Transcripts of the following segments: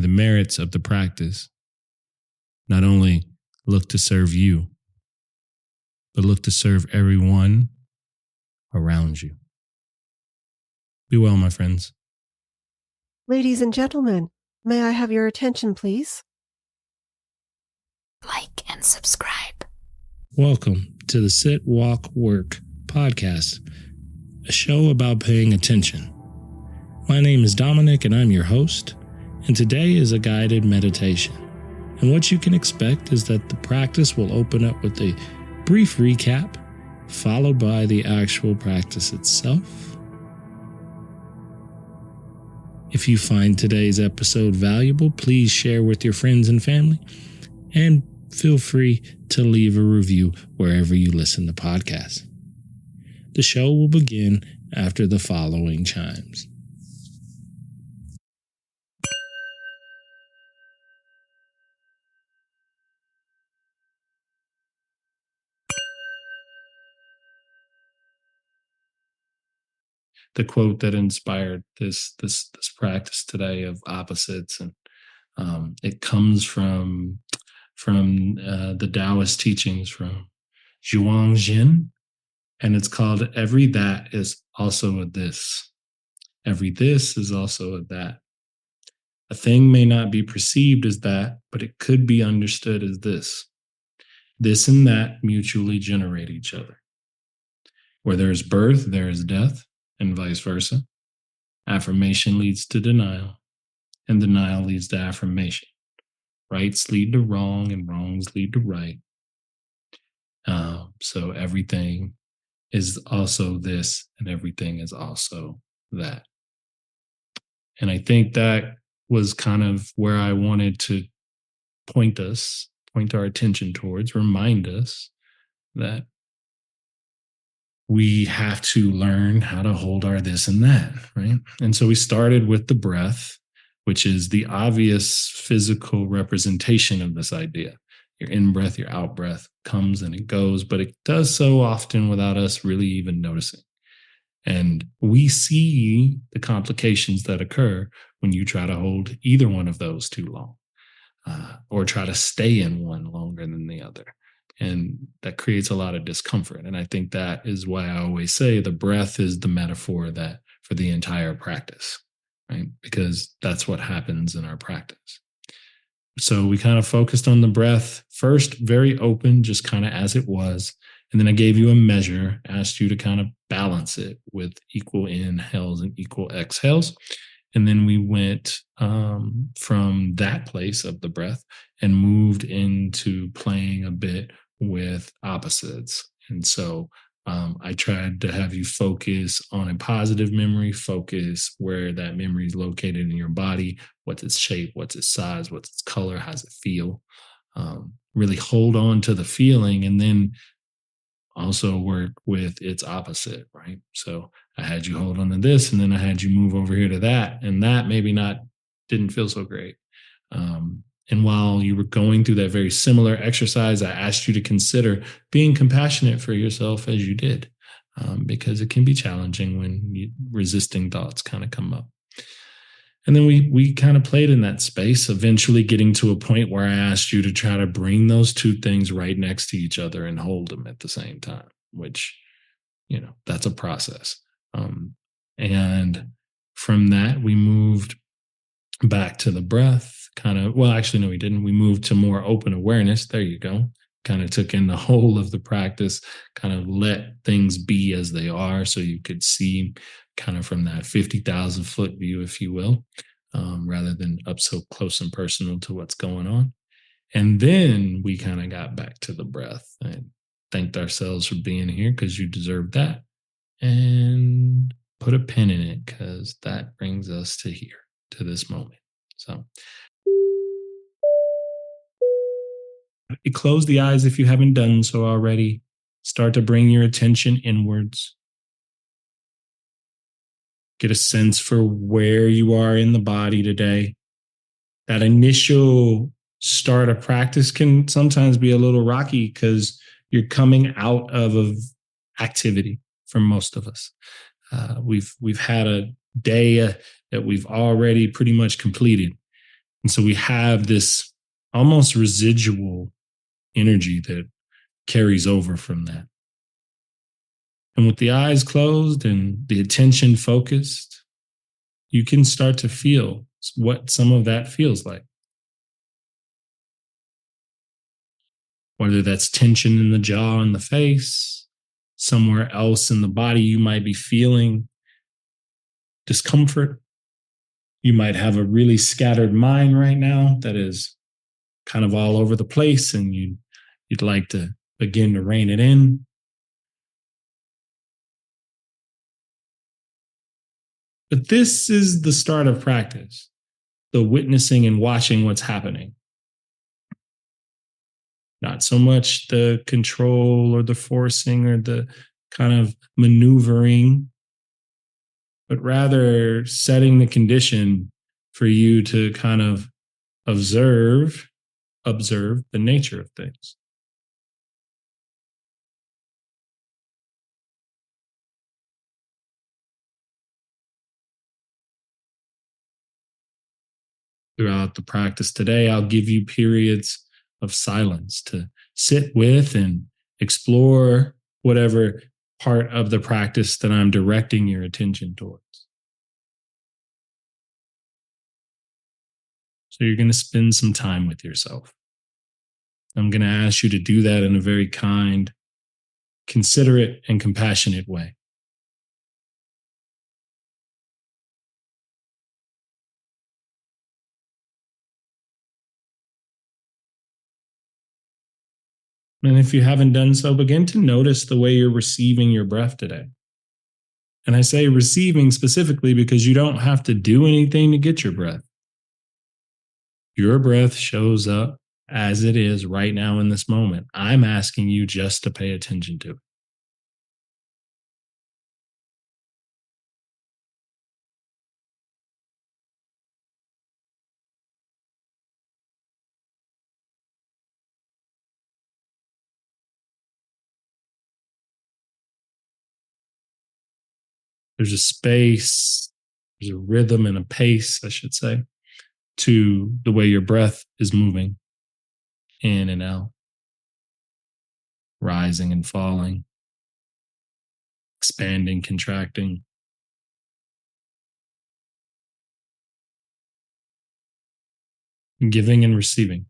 the merits of the practice, not only look to serve you, but look to serve everyone around you. Be well, my friends. Ladies and gentlemen, may I have your attention, please? Like and subscribe. Welcome to the Sit, Walk, Work podcast, a show about paying attention. My name is Dominic and I'm your host, and today is a guided meditation. And what you can expect is that the practice will open up with a brief recap, followed by the actual practice itself. If you find today's episode valuable, please share with your friends and family, and feel free to leave a review wherever you listen to podcasts. The show will begin after the following chimes. The quote that inspired this practice today of opposites, and it comes from the Taoist teachings from Zhuang Jin, and it's called "Every that is also a this. Every this is also a that. A thing may not be perceived as that, but it could be understood as this. This and that mutually generate each other. Where there is birth, there is death, and vice versa. Affirmation leads to denial, and denial leads to affirmation. Rights lead to wrong, and wrongs lead to right. So everything is also this, and everything is also that. And I think that was kind of where I wanted to point our attention towards, remind us that we have to learn how to hold our this and that, right? And so we started with the breath, which is the obvious physical representation of this idea. Your in-breath, your out-breath comes and it goes, but it does so often without us really even noticing. And we see the complications that occur when you try to hold either one of those too long, or try to stay in one longer than the other. And that creates a lot of discomfort. And I think that is why I always say the breath is the metaphor that for the entire practice, right? Because that's what happens in our practice. So we kind of focused on the breath first, very open, just kind of as it was. And then I gave you a measure, asked you to kind of balance it with equal inhales and equal exhales. And then we went from that place of the breath and moved into playing a bit with opposites. And so I tried to have you focus on a positive memory, focus where that memory is located in your body, what's its shape, what's its size, what's its color, how does it feel? Really hold on to the feeling, and then also work with its opposite, right? So I had you hold on to this, and then I had you move over here to that, and that maybe didn't feel so great. And while you were going through that very similar exercise, I asked you to consider being compassionate for yourself as you did, because it can be challenging when resisting thoughts kind of come up. And then we kind of played in that space, eventually getting to a point where I asked you to try to bring those two things right next to each other and hold them at the same time, which, that's a process. And from that, we moved back to the breath, actually, no, we didn't. We moved to more open awareness. There you go. Kind of took in the whole of the practice, kind of let things be as they are so you could see kind of from that 50,000 foot view, if you will, rather than up so close and personal to what's going on. And then we kind of got back to the breath and thanked ourselves for being here because you deserve that, and put a pin in it because that brings us to here, to this moment. So close the eyes if you haven't done so already. Start to bring your attention inwards. Get a sense for where you are in the body today. That initial start of practice can sometimes be a little rocky because you're coming out of activity for most of us. We've had a day that we've already pretty much completed. And so we have this almost residual energy that carries over from that. And with the eyes closed and the attention focused, you can start to feel what some of that feels like. Whether that's tension in the jaw and the face, somewhere else in the body, you might be feeling discomfort. You might have a really scattered mind right now that is kind of all over the place, and you'd like to begin to rein it in. But this is the start of practice, the witnessing and watching what's happening. Not so much the control or the forcing or the kind of maneuvering, but rather setting the condition for you to kind of observe the nature of things. Throughout the practice today, I'll give you periods of silence to sit with and explore whatever part of the practice that I'm directing your attention towards. So you're going to spend some time with yourself. I'm going to ask you to do that in a very kind, considerate, and compassionate way. And if you haven't done so, begin to notice the way you're receiving your breath today. And I say receiving specifically because you don't have to do anything to get your breath. Your breath shows up as it is right now in this moment. I'm asking you just to pay attention to it. There's a space, there's a rhythm and a pace, I should say, to the way your breath is moving in and out, rising and falling, expanding, contracting. Giving and receiving.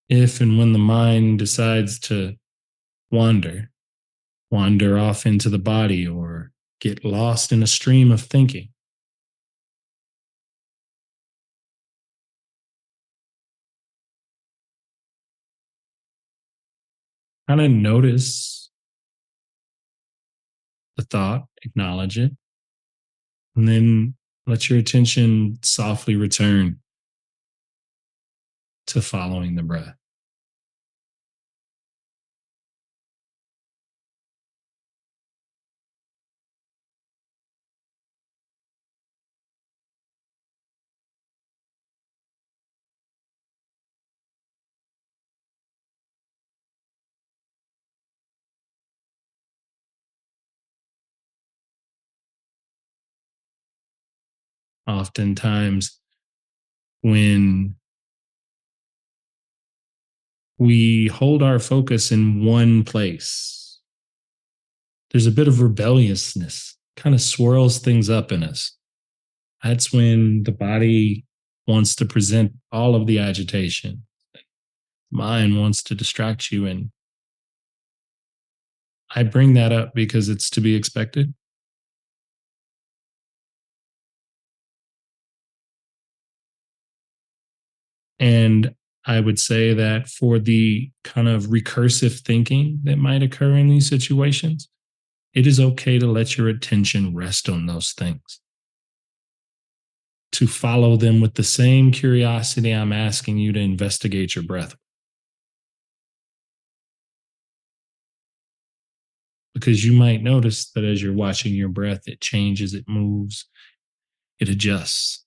If and when the mind decides to wander, wander off into the body or get lost in a stream of thinking, kind of notice the thought, acknowledge it, and then let your attention softly return to following the breath. Oftentimes, when we hold our focus in one place, there's a bit of rebelliousness, kind of swirls things up in us. That's when the body wants to present all of the agitation. Mind wants to distract you. And I bring that up because it's to be expected. And I would say that for the kind of recursive thinking that might occur in these situations, it is okay to let your attention rest on those things. to follow them with the same curiosity I'm asking you to investigate your breath. Because you might notice that as you're watching your breath, it changes, it moves, it adjusts.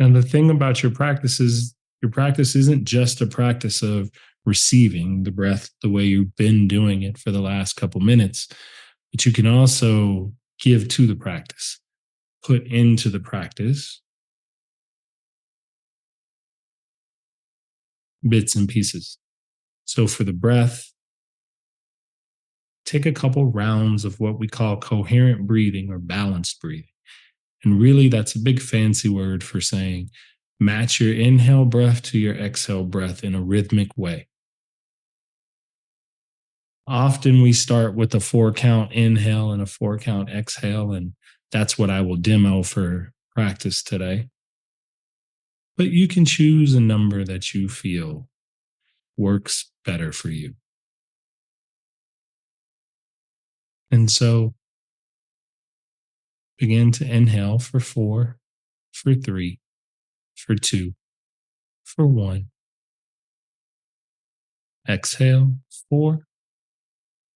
And the thing about your practice isn't just a practice of receiving the breath the way you've been doing it for the last couple minutes, but you can also give to the practice, put into the practice bits and pieces. So for the breath, take a couple rounds of what we call coherent breathing or balanced breathing. And really, that's a big fancy word for saying match your inhale breath to your exhale breath in a rhythmic way. Often we start with a 4 count inhale and a 4 count exhale, and that's what I will demo for practice today. But you can choose a number that you feel works better for you. And so begin to inhale for 4, for 3, for 2, for 1. Exhale 4,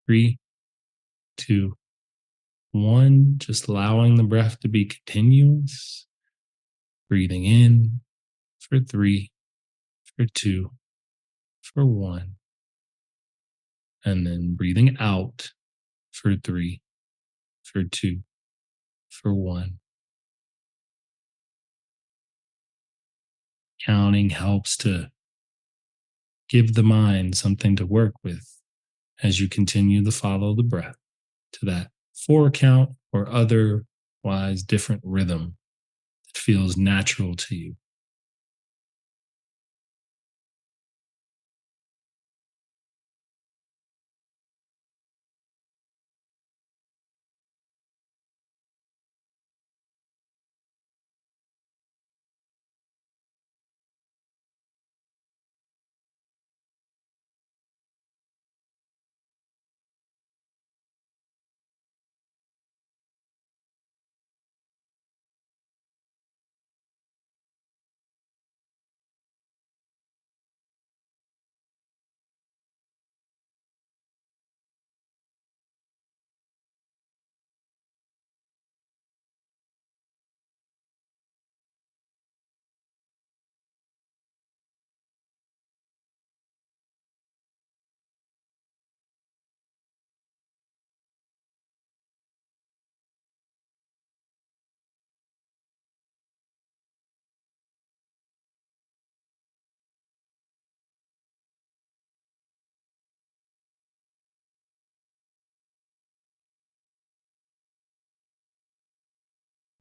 3, 2, 1. Just allowing the breath to be continuous. Breathing in for 3, for 2, for 1. And then breathing out for 3, for 2, for 1. Counting helps to give the mind something to work with as you continue to follow the breath to that 4 count or otherwise different rhythm that feels natural to you.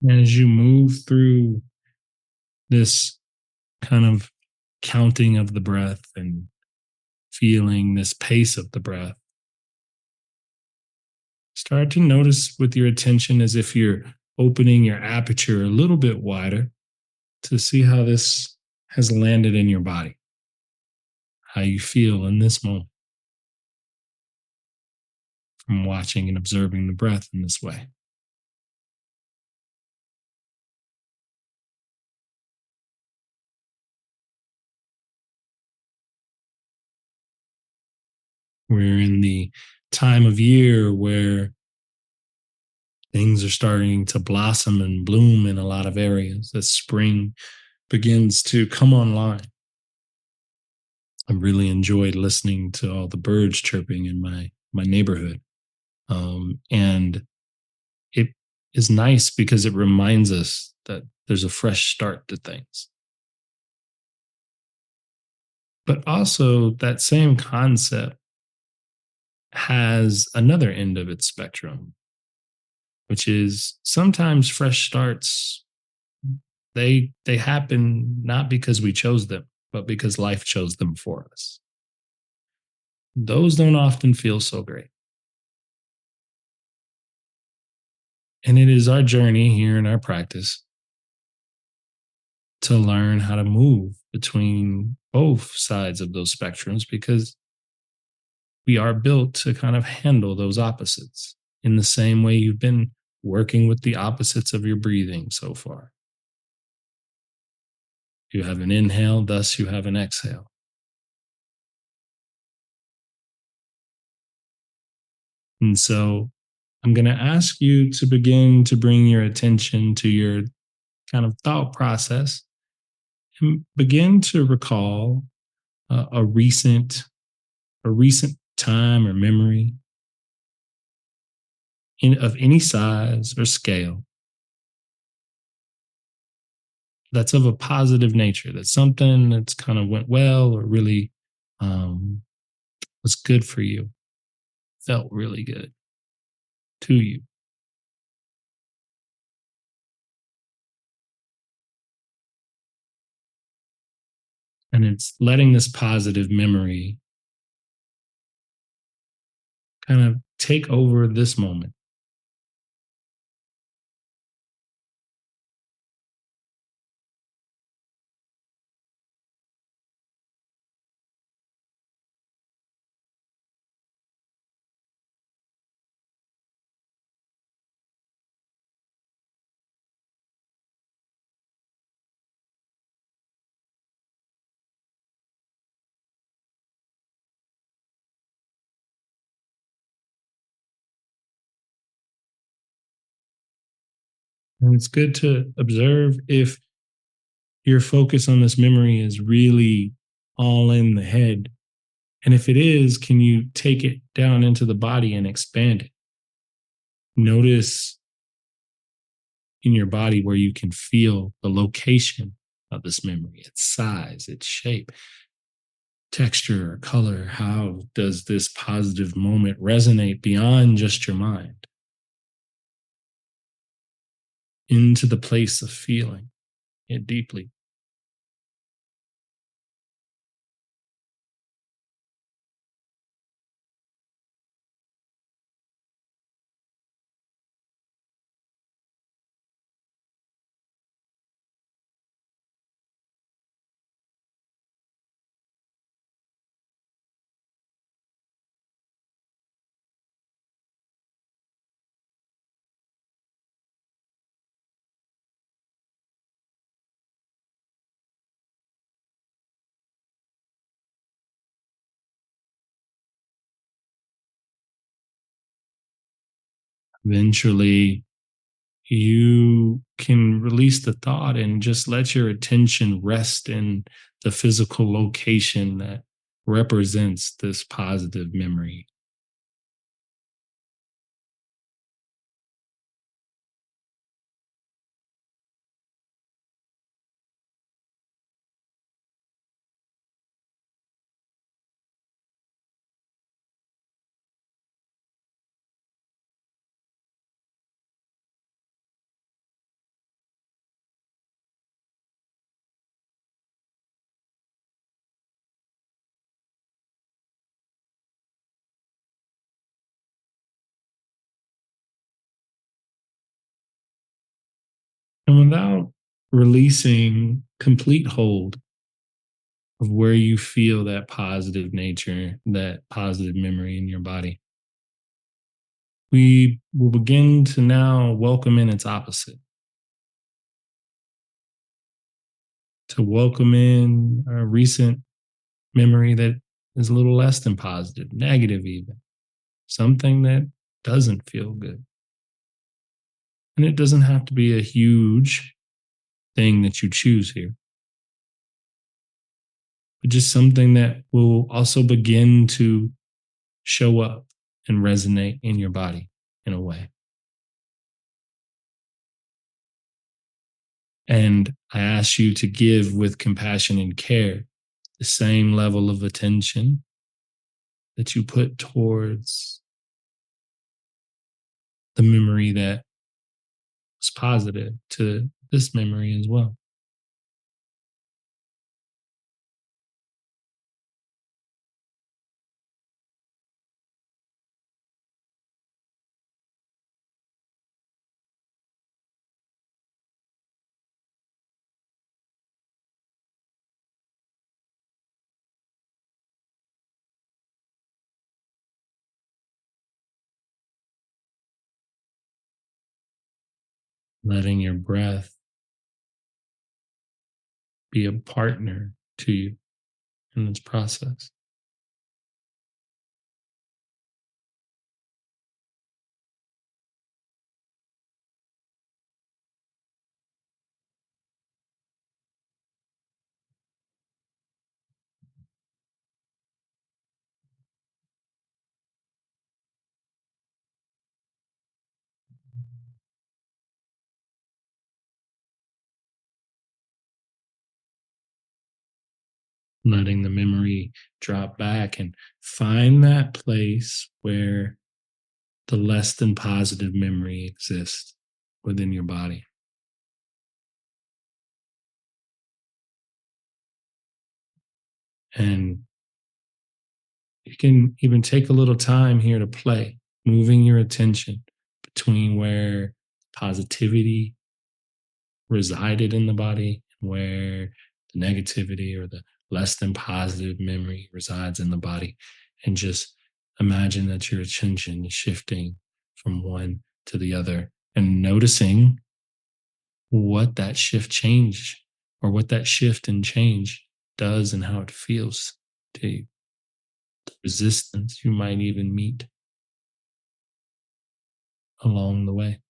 And as you move through this kind of counting of the breath and feeling this pace of the breath, start to notice with your attention as if you're opening your aperture a little bit wider to see how this has landed in your body, how you feel in this moment from watching and observing the breath in this way. We're in the time of year where things are starting to blossom and bloom in a lot of areas as spring begins to come online. I really enjoyed listening to all the birds chirping in my neighborhood. And it is nice because it reminds us that there's a fresh start to things. But also, that same concept has another end of its spectrum, which is sometimes fresh starts, they happen not because we chose them, but because life chose them for us. Those don't often feel so great. And it is our journey here in our practice to learn how to move between both sides of those spectrums, because we are built to kind of handle those opposites in the same way you've been working with the opposites of your breathing so far. You have an inhale, thus you have an exhale. And so I'm going to ask you to begin to bring your attention to your kind of thought process and begin to recall a recent time or memory of any size or scale that's of a positive nature. That's something that's kind of went well or really um, was good for you, felt really good to you. And it's letting this positive memory kind of take over this moment. And it's good to observe if your focus on this memory is really all in the head. And if it is, can you take it down into the body and expand it? Notice in your body where you can feel the location of this memory, its size, its shape, texture, or color. How does this positive moment resonate beyond just your mind into the place of feeling it deeply? Eventually, you can release the thought and just let your attention rest in the physical location that represents this positive memory. And without releasing complete hold of where you feel that positive nature, that positive memory in your body, we will begin to now welcome in its opposite, to welcome in a recent memory that is a little less than positive, negative, even something that doesn't feel good. And it doesn't have to be a huge thing that you choose here, but just something that will also begin to show up and resonate in your body in a way. And I ask you to give with compassion and care the same level of attention that you put towards the memory that was positive to this memory as well. Letting your breath be a partner to you in this process. Letting the memory drop back and find that place where the less than positive memory exists within your body. And you can even take a little time here to play, moving your attention between where positivity resided in the body and where the negativity or the less than positive memory resides in the body. And just imagine that your attention is shifting from one to the other and noticing what that shift change or what that shift and change does and how it feels to you. The resistance you might even meet along the way.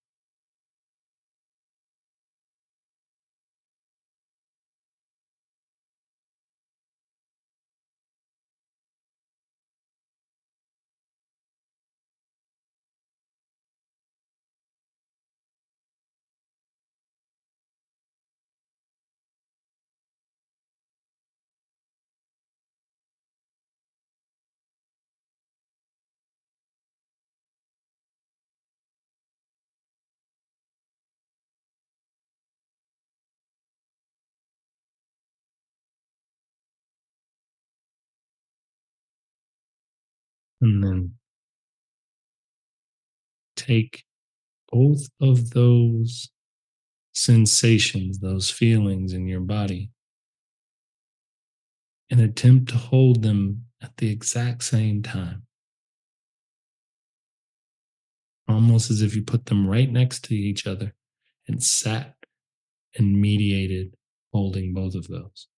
And then take both of those sensations, those feelings in your body, and attempt to hold them at the exact same time, almost as if you put them right next to each other and sat and mediated holding both of those.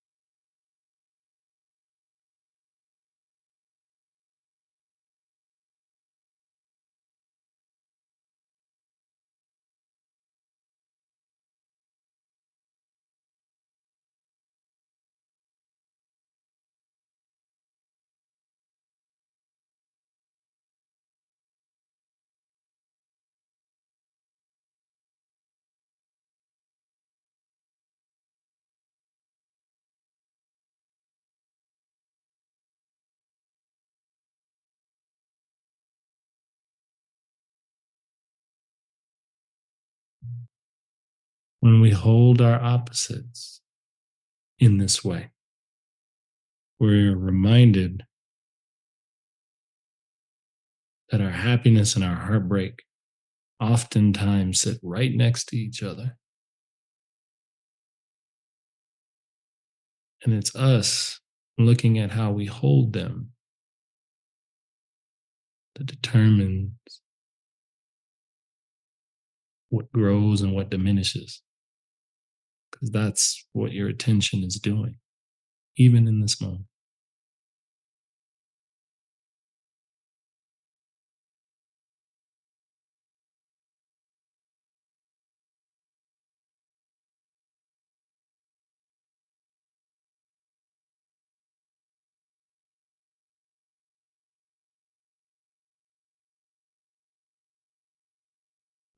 When we hold our opposites in this way, we're reminded that our happiness and our heartbreak oftentimes sit right next to each other. And it's us looking at how we hold them that determines what grows and what diminishes. Because that's what your attention is doing, even in this moment.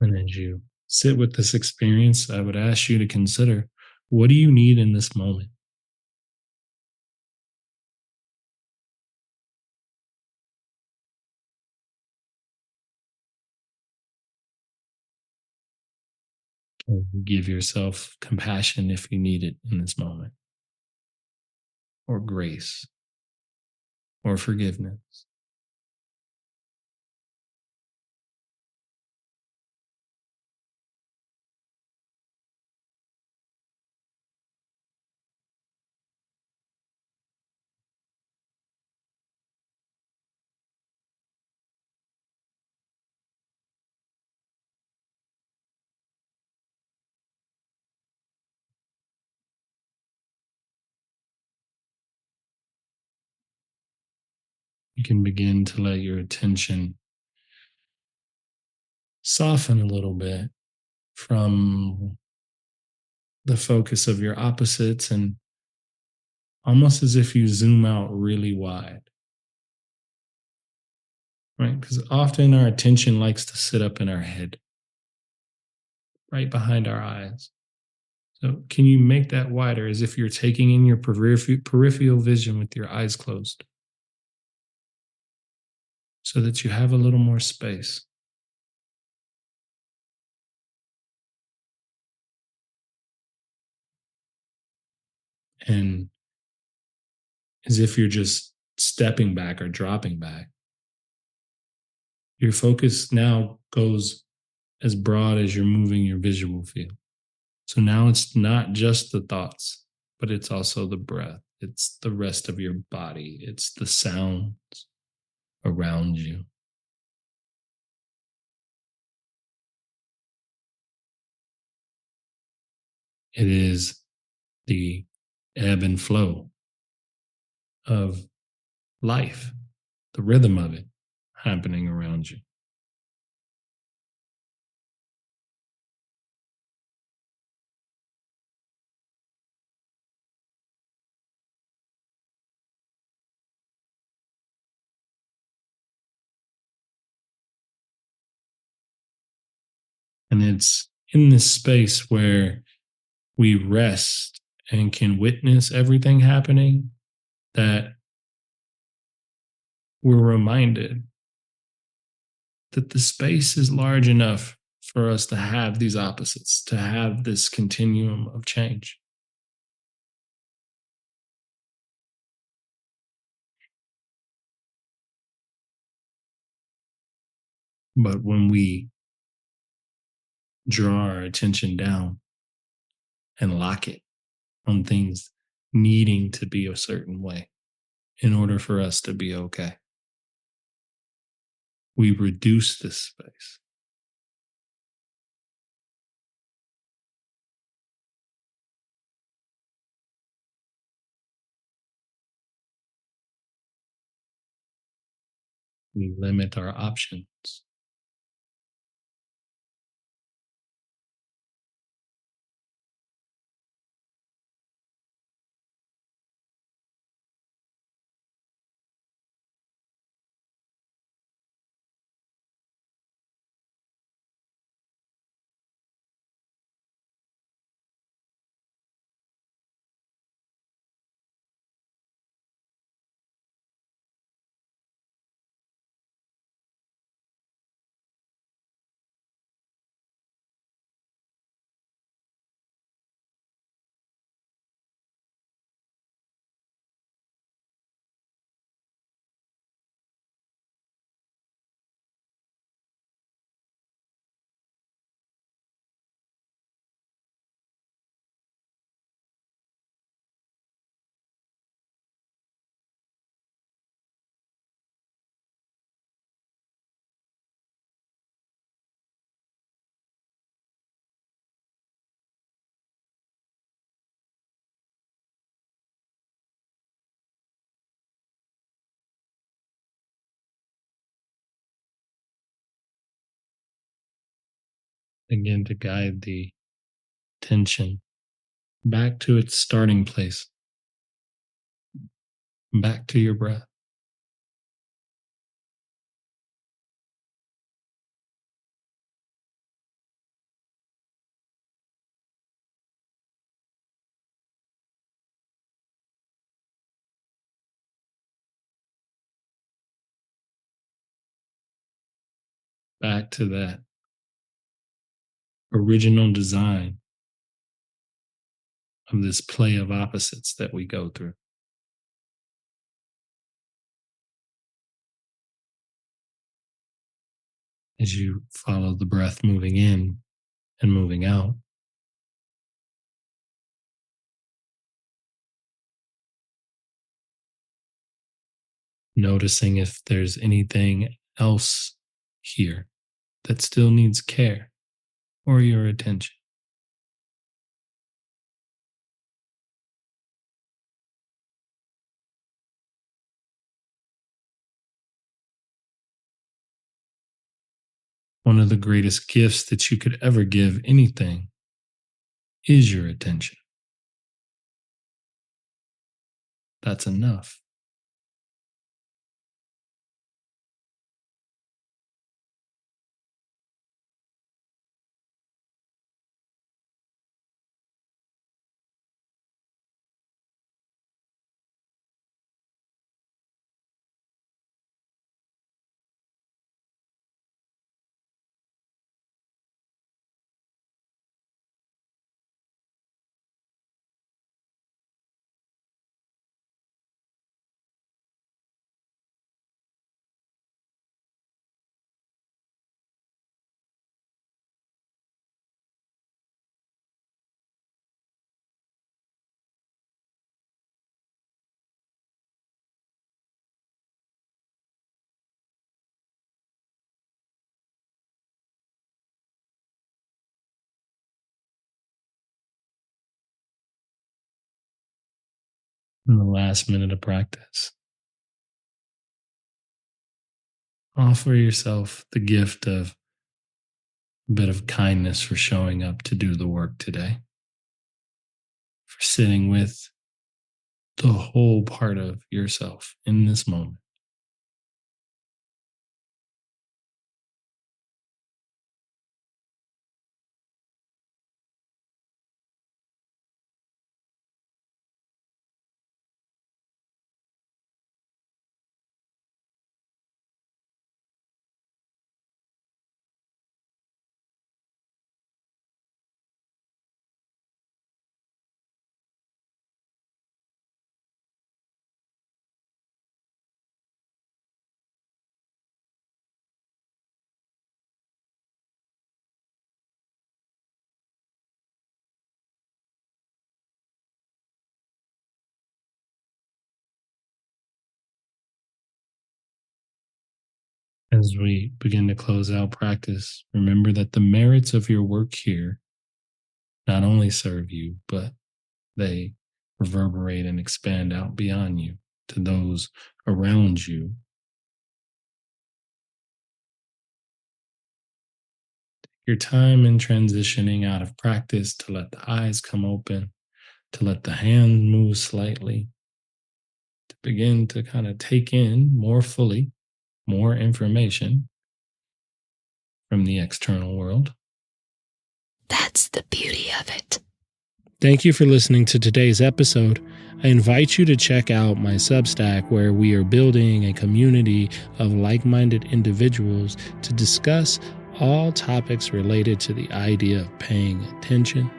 And as you sit with this experience, I would ask you to consider, what do you need in this moment? Or give yourself compassion if you need it in this moment, or grace, or forgiveness. You can begin to let your attention soften a little bit from the focus of your opposites, and almost as if you zoom out really wide, right? Because often our attention likes to sit up in our head, right behind our eyes. So, can you make that wider as if you're taking in your peripheral vision with your eyes closed so that you have a little more space? And as if you're just stepping back or dropping back, your focus now goes as broad as you're moving your visual field. So now it's not just the thoughts, but it's also the breath. It's the rest of your body. It's the sounds around you. It is the ebb and flow of life, the rhythm of it happening around you. And it's in this space where we rest and can witness everything happening that we're reminded that the space is large enough for us to have these opposites, to have this continuum of change. But when we draw our attention down and lock it on things needing to be a certain way in order for us to be okay, we reduce this space. We limit our options. Again, to guide the tension back to its starting place, back to your breath, back to that original design of this play of opposites that we go through. As you follow the breath moving in and moving out, noticing if there's anything else here that still needs care or your attention. One of the greatest gifts that you could ever give anything is your attention. That's enough. In the last minute of practice, offer yourself the gift of a bit of kindness for showing up to do the work today, for sitting with the whole part of yourself in this moment. As we begin to close out practice, remember that the merits of your work here not only serve you, but they reverberate and expand out beyond you to those around you. Your time in transitioning out of practice to let the eyes come open, to let the hand move slightly, to begin to kind of take in more fully more information from the external world. That's the beauty of it. Thank you for listening to today's episode. I invite you to check out my Substack, where we are building a community of like-minded individuals to discuss all topics related to the idea of paying attention.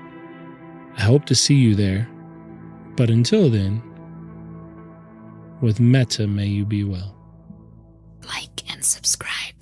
I hope to see you there. But until then, with Metta, may you be well. Like and subscribe.